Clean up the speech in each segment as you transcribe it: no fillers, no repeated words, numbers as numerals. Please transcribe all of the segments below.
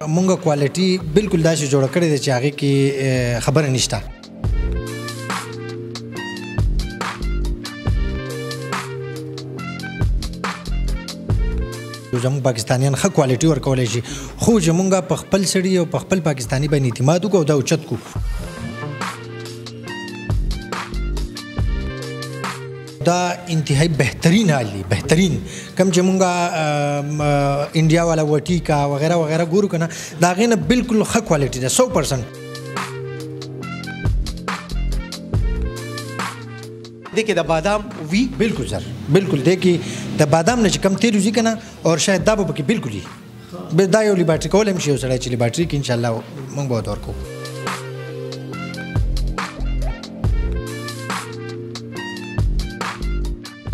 مونږه کوالټي بالکل داسې جوړه کړې ده چې هغې کې خبره نشته. زموږ پاکستانیان ښه کوالټي ورکولی شي، خو چې مونږ په خپل سړي او په خپل پاکستاني باندې اعتماد وکړو او دا اوچت کړو. دا انتهایی بهترین حال دی، بهترین کم چې مونږ انډیا والا وټیکا وغیره وغیره ګورو که نه، د هغې نه بالکل ښه کوالټي ده 100%. دې کې د بادام وي بالکل سر، بالکل دې کې د بادام نه چې کم تیل وځي که نه، او شاید دا به پکې بالکل وي. دا یو لیباټري کولی هم شي یو سړی چې لیباټري کې انشاءالله مونږ به ورته ورکوو.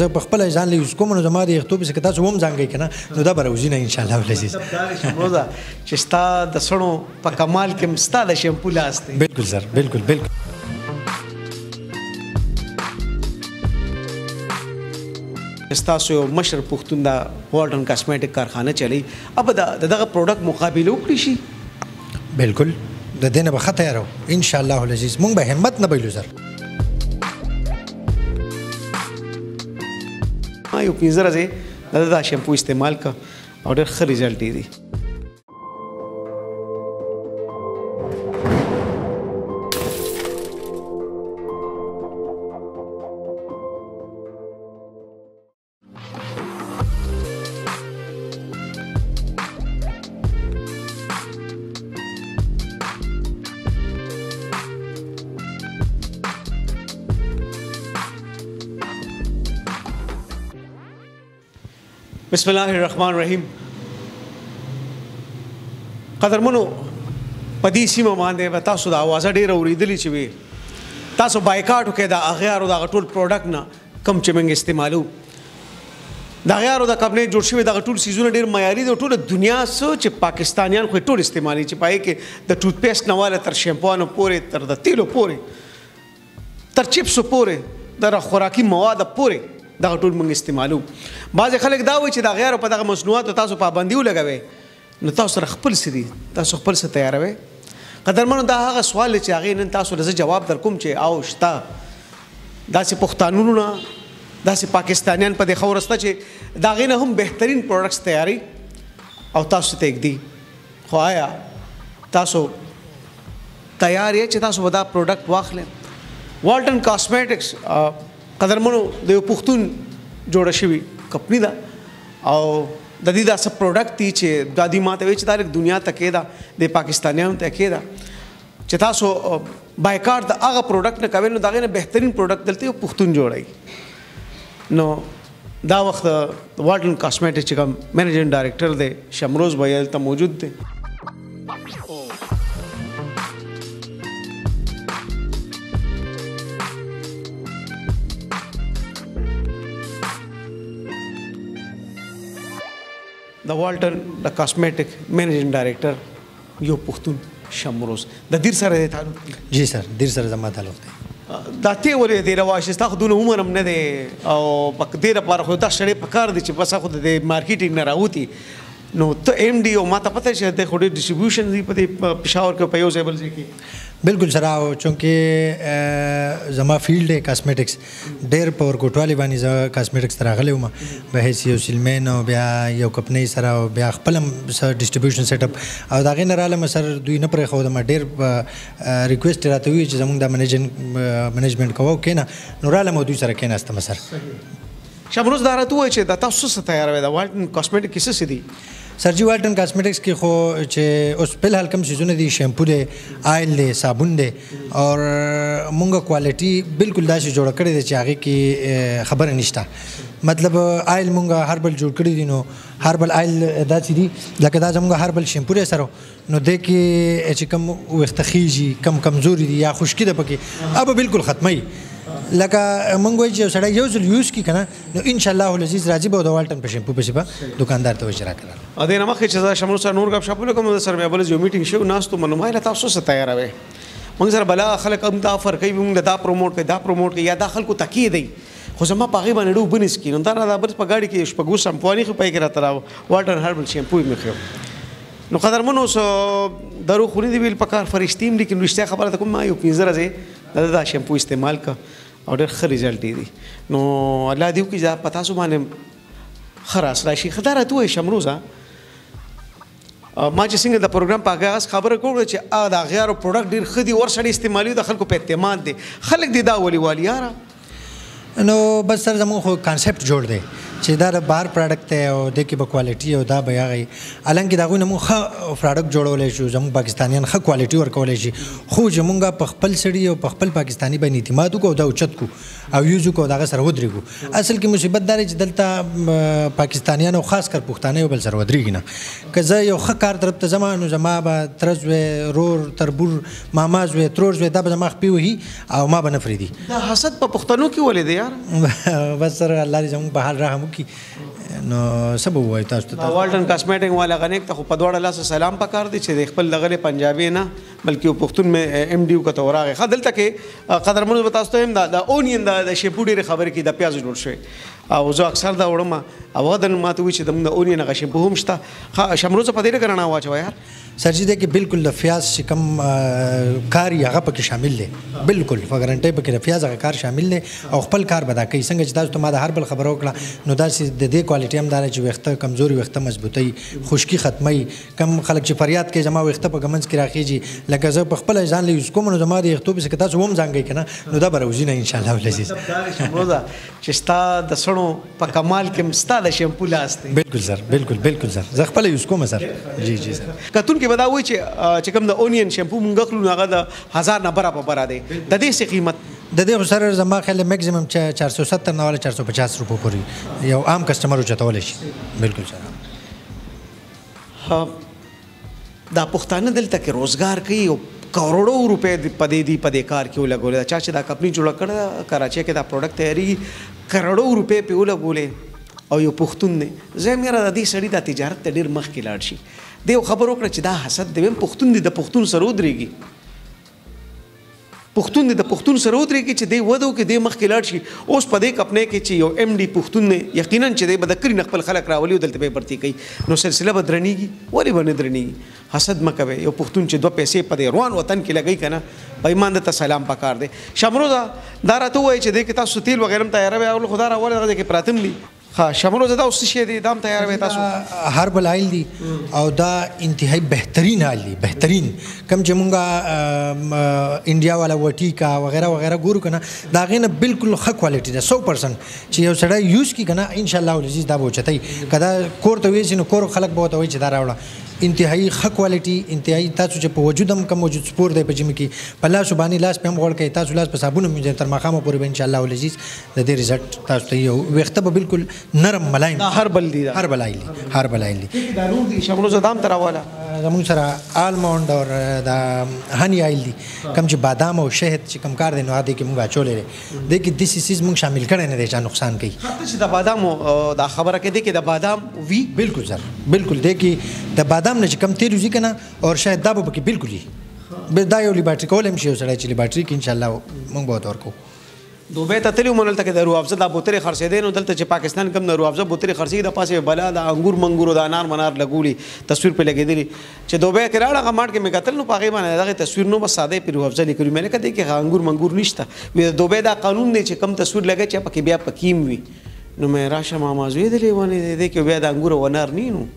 زه په خپله ځان له یوز کوم، نو زما د یختو پسې که تاسو هم ځانګئ که نه، نو دا به راوځي نه انشاءالله العزیز. شمروزه چې ستا د سړو په کمال کې هم ستا د شیمپو لاس دی. بالکل سر، بالکل بالکل. ستاسو یو مشر پښتون د والټن کاسمیټک کارخانه چلی، اب دغه پروډکټ مقابله وکړي شي. بالکل د دې نه به ښه تیار وو انشاءالله العزیز. مونږ به همت نه بایلو سر. ما یو 15 ورځې دا شیمپو استعمال کا او ډېر ښه ریزلټ یې دی. بسم الله الرحمن الرحیم. قدرمنو په دې سیمه باندې به تاسو د اوازه ډېره اورېدلې چې وي تاسو بایکاټ وکړئ د اغیارو دغه ټول پروډکټ نه کم چې موږ استعمالو. د اغیارو د کمپنۍ جوړ شوي دغه ټول څیزونه ډېر معیاري دي او ټوله دنیا څه چې پاکستانیان خو یې ټول استعمالوي، چې په هغې کې د ټوت پیسټ نه واله تر شیمپوانو پورې، تر د تیلو پورې، تر چپسو پورې، د خوراکي موادو پورې دغه ټول موږ استعمالو. بعضې خلک دا وایي چې د غیرو په دغه مصنوعاتو تاسو پابندي ولګوئ، نو تاسو سره خپل څه دي، تاسو خپل څه تیاروئ. قدرمنو دا هغه سوال دی چې هغې نن تاسو له زه جواب در کوم چې او شته داسې پښتانونو نه، داسې پاکستانیان په دې ښه ورسته چې د هغې نه هم بهترین پروډکټس تیاري او تاسو ته ایږدي. خو آیا تاسو تیار یې چې تاسو به دا پروډکټ واخلئ؟ والټن کاسمیټکس قدرمنو د یو پښتون جوړه شوي کمپني ده او د دې داسې پروډکټ دي چې دا دې ما ته وایي چې دا دنیا ته کې ده، د پاکستانیانو ته کې ده چې تاسو بایکاټ د هغه پروډکټ نه کوئ، نو د هغې نه بهترین پروډکټ دلته یو پښتون جوړوي. نو دا وخت والټن کاسمیټک چې کوم منیجنګ ډایرکټر دی شمروز بھائی هلته موجود دی. د والټن د کاسمیټک منیجنګ ډایرکټر یو پښتون شمروز د دیر سره دی تعلق دی؟ جی سر، دیر سره زما تعلق دی. دا تی ولې دی رواج ستا خو دونه عمر هم نه دی او په دې لپاره خو دا سړی پکار دی چې بس خو د مارکیټینګ نه راوتي. نو ته ایم ډي او ما ته پته چې د خو ډېر ډسټریبیوشن دی په دې پېښور کې په یو ځای بل ځای کې؟ بالکل سره، او چونکې زما فیلډ دی کاسمیټکس، ډېر په ورکوټوالي باندې زه کاسمیټکس ته راغلی وم په حیث یو سیلمین او بیا یو کمپنۍ سره او بیا خپل هم ډسټریبیوشن سیټ اپ او د هغې نه رالم سر دوی نه پرېښودم. ډېر ریکویسټ راته وي چې زموږ دا منیجمنټ کوو کېنه، نو رالم او دوی سره کېناستم. سر شمروز دا راته ووایي چې دا تاسو څه تیاروئ د والټن کاسمیټک کې څه دي؟ سر جی والټن کاسمیټکس کې خو چې اوس فلحال کوم څیزونه دي، شیمپو دی، آیل دی، صابون دی، اور مونږه کوالټي بالکل داسې جوړه کړې ده چې هغې کې خبره نشته. مطلب آیل مونږه هربل جوړ کړي دي، نو هربل آیل داسې دي لکه دا زمونږه هربل شیمپو دی سره، نو دې کې چې کوم ویښته خیږي، کم کمزوري دي یا خشکي ده پکې، هغه بالکل ختموي. لکه مونږ وایي چې یو سړی یو ځل یوز کړي که نه، نو انشاءالله العزیز راځي به د والټن په شیمپو پسې به دوکاندار ته وایي چې راکړه. او دې نه مخکې چې زه شمروز سره نور ګپ شپ وکړم، د سره بیا بل یو میټینګ شوی ناستو منو ما تاسو څه تیاروئ؟ مونږ سره بلا خلک هم دا افر کوي، مونږ دا پروموټ کوي، دا پروموټ کوي، یا دا خلکو تکیه دی، خو زما په هغې باندې ډېر اوبه نه څکي. نو دا را بل په ګاډي کې شپږ شیمپوانې خو پای کې راته والټن هربل شیمپو یې مې ښیو. نو قدرمنو درو خونی دی ویل پکار فرشتیم لیکن رښتیا خبره ته کوم ما یو 15 ورځې دا شیمپو استعمال کا او ډېر ښه رزلټ دی نو الله دې وکړي دا پتا سو باندې خلاص راشي خدای راته وایي شمروزه ما چې څنګه د پروګرام په آغاز خبره کوله چې دا غیارو پروډکټ ډېر ښه دي ورسړي استعمالي د خلکو په اعتماد دي خلک دې دا ولي والي یاره نو بس سر زموږ خو کانسپټ جوړ دی چې دا د بار پروډکټ دی او د کې به کوالټي او دا به هغه الانکه دا غو نه مو ښه پروډکټ جوړولای شو زموږ پاکستانیان ښه کوالټي ورکولای شي خو زموږ په خپل سړي او په خپل پاکستاني باندې اعتماد وکړو دا اوچت کو او یوزو کو دا سره ودرېګو اصل کې مصیبت دا چې دلته پاکستانیان او خاص کر پښتانه بل سره ودرېږي نه که زه یو ښه کار طرف ته زما نو زما به ترز وې رور تربور ماماز وې ترور وې دا به زما خپې وهي او ما به نه فریدي دا حسد په پښتنو کې ولې دی یار بس سره الله دې زموږ په حال رحم وکړي نو سبب وای تاسو ته والټن کاسمیټک والا غنیک ته په دوړه لاس سلام پکار دي چې د خپل دغه پنجابي نه بلکې پښتون مې ام ډي کو ته وراغه خدل تک قدرمنو تاسو ته هم دا اونین د شیپو ډېرې خبرې کې د پیاز جوړ شوی او زه اکثر دا وړم او غدن ماته وی چې د اونین غ شیپو هم شته شمروزه په دې کرنا واچو یار سرجی دی کې بالکل د پیاز چې کم کار یې هغه پکې شامل دی بالکل فګرنټي پکې د پیاز هغه کار شامل دی او خپل کار به دا کوي څنګه چې تاسو ته ما د هر بل خبرو کړه نو دا چې د دې کوالټي هم دا چې وخته کمزوري وخته مضبوطی خشکی ختمي کم خلک چې فریاد کوي زما وخته په ګمنځ کې راخیږي لکه زه په خپل ځان له یوز کوم نو زما د وختو به څه تاسو هم ځانګي کنه نو دا به روزي نه ان شاء الله ولزیز شمروزه چې ستا د سړو په کمال کې ستا د شیمپو لاس دی بالکل سر بالکل سر زه خپل یوز کوم سر جی سر کتون کې بدا وای چې کوم د اونین شیمپو مونږ خلو هغه د 1000 نه برابر دی د دې څه قیمت د دې سره زما خیال میکسیمم 470 نه ولا 450 روپو پورې یو عام کسٹمر چتول شي بالکل سره دا پښتانه دلته کې روزګار کوي او کروڑو روپے په دې کار کې ولګول چا چې دا کمپنی جوړ کړه کراچي کې دا پروډکټ تیاری کروڑو روپے په ولګولې او یو پښتون نه زه مېره د دې سړي د تجارت ته ډېر مخکې لاړ شي دیو خبر وکړه چې دا حسد دی پښتون دی د پښتون سره ودرېږي پښتون دی د پښتون سره ودرېږي چې دی ودو کې دی مخکې لاړ شي اوس په دې کپنې کې چې یو ام ډي پښتون نه یقینا چې دی بدکري خپل خلک راولي دلته به برتی کوي نو سلسله بدرنيږي ولی باندې درنيږي حسد مکوي یو پښتون چې دوه پیسې په دې روان وطن کې لګي کنه په ایمان د سلام پکار دی شمروزه دا راته وای چې د تاسو تیل وغیرہ تیاروي او خدا را ول دغه کې پراتم دي شمروزه دا اوس شي دي دام تیاروي تاسو هربل آیل دي او دا انتهایی بهترین آیل دي بهترین کم چې مونږه انډیا والا وټی کا وغیرہ وغیرہ ګورو کنه دا غینه بالکل ښه کوالټي ده 100% چې یو سړی یوز کی کنه ان شاء الله ولزیز دا بوچتای کدا کور ته وې نو کور خلک به وته وي چې دا راوړه انتهایی ښه کوالټي انتهایی تاسو چې په وجود هم کم وجود سپور دی په جمی کې په لاس باندې لاس په هم غوړ کوي تاسو لاس په صابون مې تر مخامه پورې ان شاء الله ولزیز د دې رزلټ تاسو ته یو وخته به بالکل نرم ملایم هر بل دی هر بل آیل دا نور دي شمروزه دام تر والا زموږ سره آلموند او دا هنی آیل دي کم چې بادام او شهد چې کم کار دی نو هغه کې مونږ اچولې دي کې د سیسیز مونږ شامل کړي نه دي چې نقصان کوي چې د بادام دا خبره کې دي کې د بادام وی بالکل سر بالکل دي کې د بادام نه چې کم تیل وزي کنه او شهد دا به کې بالکل به دا یو لیباټری کولم شي سره چې لیباټری کې ان شاء الله مونږ به ورکو دوبه ته تلو مونږ ته د روافزه د بوتره خرڅې دي نو دلته چې پاکستان کم د روافزه بوتره خرڅې د پاسه بلا د انګور منګور د انار منار لګولي تصویر په لګېدلی چې دوبه کې راړه غماټ کې مې قتل نو پاغي باندې دغه تصویر نو بس ساده په روافزه لیکلو مې کده کې انګور منګور نشته وې دوبه دا قانون دی چې کم تصویر لګی چې پکې بیا پکیم وي نو مې راشه ما مازوي دلی ونه دې کې بیا د انګور ونار نینو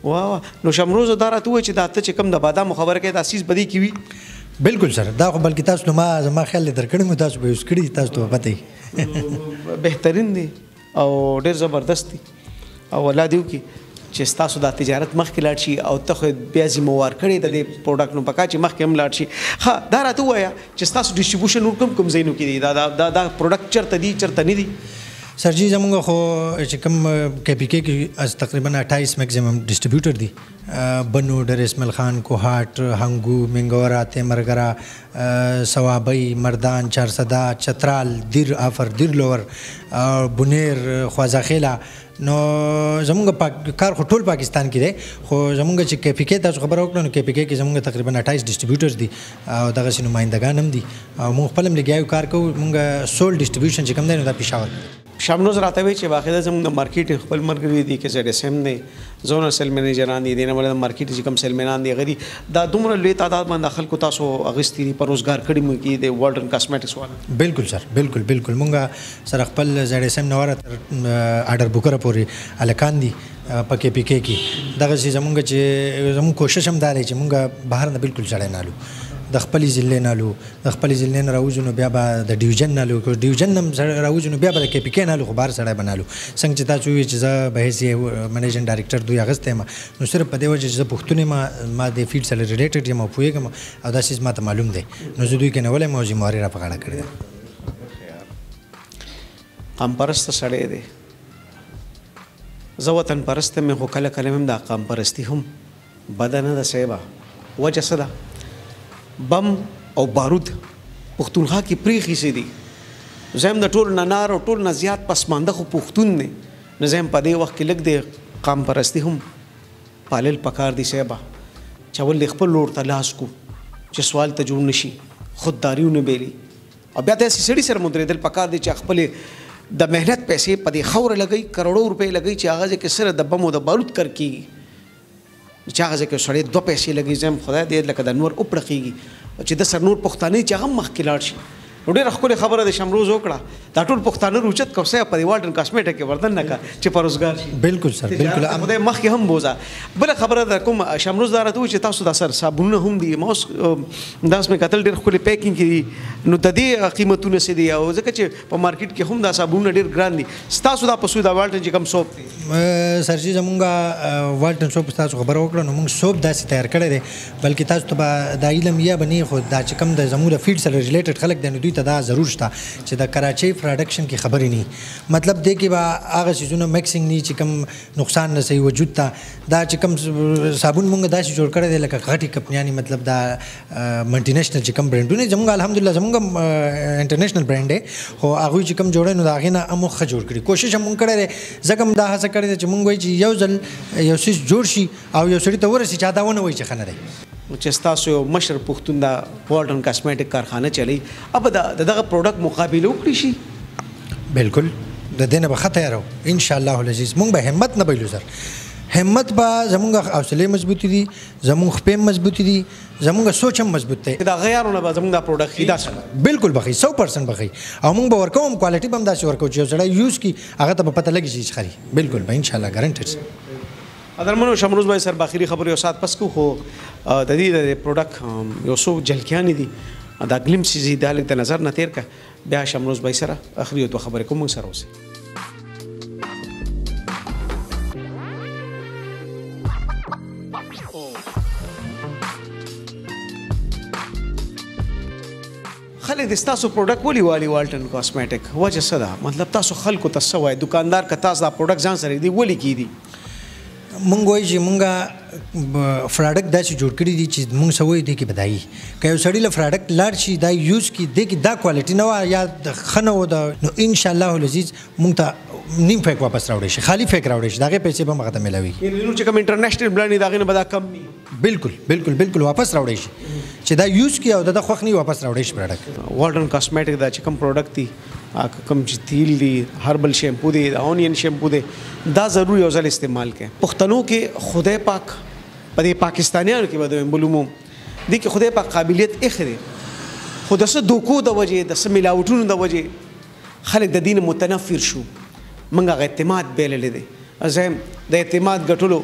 واه نو شمروزه دارته و چې دا ته چې کم د بادام خبره کې تاسیس بدی کی وی بالکل سر دا خو بلکې تاسو ما زما خیال درکړم تاسو به یوز کړی تاسو ته پته بهترین دی او ډېر زبردست دی او ولادي کی چې تاسو د تجارت مخکې لاړ شي او ته بیا ذمہوار کړی د دې پروډکټ نو پکا چې مخکې هم لاړ شي ها دا راته وایا چې تاسو ډیسټریبیوشن کوم زینو کې دی دا پروډکټ چرته دی چرته نه دی سر جی زمونږ خو چې کوم کې پی کې از تقریبا 28 میکسیمم ډسټریبیوټر دي بنو ډر اسماعیل خان کوهاټ هنګو منګورا تیمرګرا سوابی مردان چارسدا چترال دیر افر دیر لور بنیر خوازاخیلا نو زمونږ کار خو ټول پاکستان کې دی خو زمونږ چې کې پی کې تاسو خبر وکړو نو کې پی کې زمونږ تقریبا 28 ډسټریبیوټرز دي او دغه سينو نمائندگان هم دي او موږ خپل لګیاو کار کوو موږ سول ډسټریبیوشن چې کوم دی نو دا پېښور شامنوز راته وی چې واقعا زموږ د مارکیټ خپل مرګري دي کې زړه سم نه زونر سیل منیجران دي نه ولر مارکیټ چې کوم سیل منان دي غري دا دومره لوی تعداد باندې خلکو تاسو اغستی دي پر روزګار کړي مو کې د والټن کاسمیټکس والا بالکل سر بالکل مونږه سره خپل زړه سم نواره آرډر بوکر پورې الکان دي پکې پکې کې دغه زمونږ چې زموږ کوشش هم داري چې مونږه بهر نه بالکل چړې نالو د خپل ضلع نالو د خپل ضلع نه راوځو نو بیا به د ډیویژن نالو کو ډیویژن نم راوځو نو بیا به کې پی کې نالو خو بار سره بنالو څنګه چې تاسو وی چې زه به هي منیجینګ ډایریکټر دوی اغسته ما نو صرف په دې وجه چې زه پښتون ما د فیلډ سره ریلیټډ یم او پوهیږم او دا شیز ماته معلوم دی نو زه دوی کې نه ولې موضوع ماري را پغاړه کړی قام پرست سړی دی زه وطن پرست مې خو کله کله هم دا قام پرستی هم بدنه د سیبا وجه څه ده بم او بارود پښتونخوا کې پریخي سي دي زم د ټول نار او ټول نه زیات پسمانده خو پښتون نه نظم په دې وخت کې لګ دي قام پرستی هم پالل پکار دي سیبا چول خپل لور ته لاس کو چې سوال ته جوړ نشي خودداریونه بیلی او بیا د سړي سره مدرېدل پکار دي چې خپل د مهنت پیسې په دې خور لګي کروڑو روپے لګي چې هغه کې سره د بم او د بارود کر کیږي چې هغه کې سړی 2 پیسې لګي زم خدای دې لکه د نور اوپړقيږي چې د سر نور پښتانه چې هغه مخ کې لاړ شي ډېر خپل خبره د شمروز وکړه دا ټول پښتانه روچت کوسه په والټن کاسمیټک کې وردن نه کا چې پر روزګار شي بالکل سر بالکل خدای مخ کې هم بوزا بل خبره د کوم شمروز دارته چې تاسو د سر صابونه هم دي موس داس مې قتل ډېر خپل پیکینګ کې نو د دې قیمتونه سي دي او ځکه چې په مارکیټ کې هم دا صابونه ډېر ګران دي تاسو دا پسو دا والټن چې کم سوپ دي سر چې زمونږه والټن سوپ تاسو خبر وکړه نو موږ سوپ داسې تیار کړی دی بلکې تاسو ته د علم یا بنی خو دا چې کم د زموږ فیلډ سره ریلیټډ خلک دی نو دوی ته دا ضرور شته چې د کراچۍ پروډکشن کې خبرې نه مطلب دی کې با هغه شیزونه میکسینګ نه چې کم نقصان نه صحیح وجود ته دا چې کم صابون موږ داسې جوړ کړی دی لکه غټي کمپنیانی مطلب دا ملټي نېشنل چې کم برانډونه زموږ الحمدلله زموږ انټرنیشنل برانډ دی خو هغه چې کم جوړای نو دا غینه امخه جوړ کړی کوشش هم کړی زکه دا هڅه کړی چې موږ وایي چې یو ځل یو څه جوړ شي او یو سړی ته ورسي چې دا ونه وایي چې خنه دی چې تاسو یو مشر پښتون دا والټن کاسمیټک کارخانه چلی اب دغه پروډکټ مقابله وکړي شي بالکل د دینه به خطر یارو ان شاء الله العزیز موږ به همت نه بایلو سر همت با زمونږ حوصله مضبوطی دي زمونږ خپې مضبوطی دي زمونږ سوچ هم مضبوط دی دا غیرونه به زمونږ دا پروډکټ خیدا بالکل بخي 100% بخي او موږ به ورکوم کوالټي به هم داسې ورکو چې سړی یوز کی هغه ته به پته لګي چې خري بالکل به ان شاء الله ګارانټډ ادرمنو شمروز بھائی سر باخری خبر یو سات پس کو خو د دې د پروډکټ یو څو جلکیان دي دا ګلمس زی د نظر نه تیر کا بیا شمروز بھائی سره اخري تو خبره کوم سره اوسه خلک د تاسو پروډکټ ولي والی والټن کاسمیټک وجه څه ده مطلب تاسو خلکو ته څه وای دکاندار که تاسو دا پروډکټ ځان سره دی ولي کی دي مونږ وایي چې مونږه پروډکټ داسې جوړ کړي دي چې مونږ سوي دي کې بدایي که یو سړی له پروډکټ لاړ شي دا یوز کی دی کې دا کوالټي نه وای یا خنه و دا نو ان شاء الله العزیز مونږ ته نیم فیک واپس راوړي شي خالی فیک راوړي شي داغه پیسې به مغه ته ملاوي نو چې کوم انټرنیشنل برانډ داغه نه بدا کم ني بالکل واپس راوړي شي چې دا یوز کی او دا خوښ نه واپس راوړي شي پروډکټ والټن کاسمیټک دا چې کوم پروډکټ دی کم چې تیل دی هربل شیمپو دی اونین شیمپو دی دا ضرور یو ځل استعمال کړئ پښتنو کې خدای پاک په دې پاکستانیانو کې بده معلومو دي کې خدای پاک قابلیت اخره خود څه دوکو د وجه د څه ملاوټونو د وجه خلک د دین متنفر شو منګه اعتماد بیلل دي ازم د اعتماد غټلو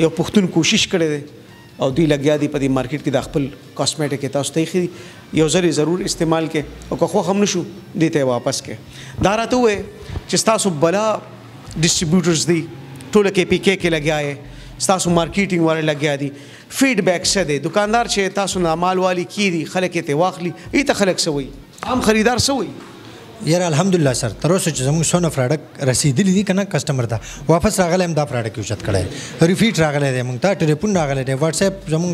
یو پښتون کوشش کړي دي او دوی لګیا دي په دې مارکیټ کې د خپل کاسمیټک تاسو ته خي یو ځل ضرور استعمال کې او که خو هم نشو دته واپس کې دا راته وې چې تاسو بلا ډسټریبیوټرز دي ټول کې پی کې لګیا ہے تاسو مارکیټینګ والے لګیا دي فیډبیک څه دی دکاندار چې تاسو نه مال والی کی دي خلک ته واخلي ایته خلک سوي عام خریدار سوي یاره الحمدلله سر تر اوسه چې زموږ سونه پروډکټ رسیدلی دي کنه کسٹمر ته واپس راغلی هم دا پروډکټ یوچت کړی ریپیټ راغلی دی موږ ته ټلیفون راغلی دی واتس اپ زموږ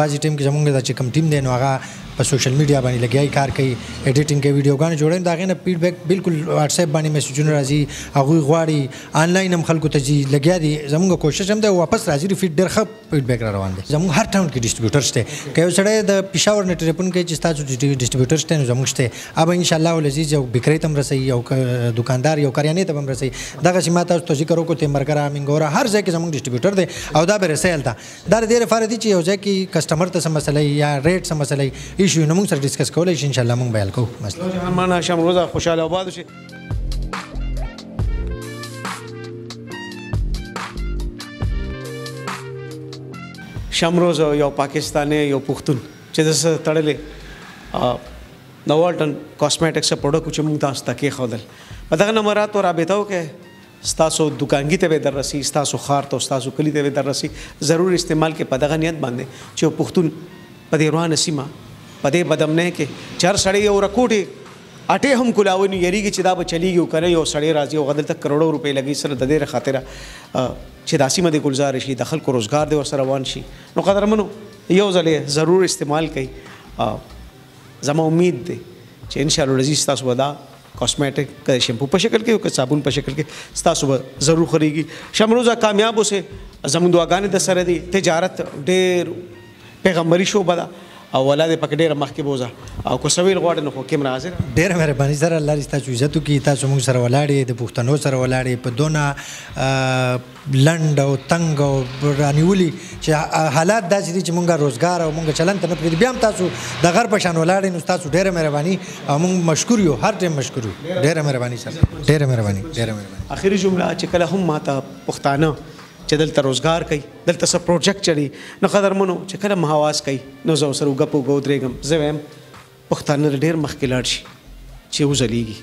بازي ټیم کې زموږ د چې کم ټیم دی نو هغه په سوشل میډیا باندې لګیای کار کوي ایډیټینګ کوي ویډیوګانې جوړوي دا غینه فیډبیک بالکل واتس اپ باندې میسجونه راځي هغه غواړي آنلاین هم خلکو ته جی لګیا دي زموږ کوشش هم ده واپس راځي فیډ ډېر ښه فیډبیک را روان دي زموږ هر ټاون کې ډسټریبیوټر شته که یو سړی د پېښور نه ټلیفون کوي چې ستاسو ډسټریبیوټر شته نو زموږ شته اب ان شاء الله ولزیز یو بکری ته هم رسوي یو دکاندار یو کریانې ته هم رسوي دغسې ما تاسو ته ذکر وکړو تیمرګره مینګوره هر ځای کې زموږ ډسټریبیوټر دی او دا به رسوي هلته دا د دې لپاره دي چې یو ځای کې کسټمر ته څه مسله یا ریټ څه مسله ایشو نو موږ سره ډسکس کولی شي انشاءالله موږ به حل کوو مسله مانا شمروزه خوشحاله آباد اوسئ شمروز یو پاکستانی یو پښتون چې دسه تړلې نوالټن کاسمیټکس پروډکټ چې موږ تاسو ته کېښودل په دغه نمبراتو رابطه وکړئ ستاسو دکانګي ته به در رسي ستاسو ښار ته ستاسو کلي ته به در رسي ضرور استعمال کې په دغه نیت باندې چې یو پښتون په دې روانه سیمه په دې بدامنۍ کې چې هر سړی یو رکوټې اټې هم کولاوني یریږي چې دا به چلیږي او کنه یو سړی راځي او غدلته کروڑو روپۍ لګي سره د دې خاطره چې دا سیمه د ګلزار شي د خلکو روزګار دی ورسره روان شي نو قدرمنو یو ځل ضرور استعمال کوي زما امید دی چې ان شاء الله عزیز تاسو به دا کاسمیټک که شیمپو په شکل کې او که صابون په شکل کې تاسو به ضرور خریږي شمروزه کامیاب اوسئ زموږ دعاګانې د سره دي تجارت ډېر پیغمبري شوبه ده او ولادت پکې ډېره مخکې بوزه او کو سویل غواړي نو خو کیمرا حاضر ډېره مهرباني سره الله دې ستاسو عزت وکړي تاسو موږ سره ولاړې د پښتنو سره ولاړې په دونه لنډ او تنګ او رانیولي چې حالات داسې دي چې موږ روزګار او موږ چلن ته نه پرېږدي بیا هم تاسو د غر په شان ولاړې نو ستاسو ډېره مهرباني او موږ مشکور یو هر ټایم مشکور یو ډېره مهرباني سره ډېره مهرباني ډېره مهرباني اخري جمله چې کله هم ماته پښتانه چې دلته روزګار کوي دلته څه پروجیکټ چلی نو قدرمنو چې کله مهاواز کوي نو زه ورسره وګپ وګ ودرېږم زه وایم پښتانه ډېر مخکې لاړ شي چې وځلیږي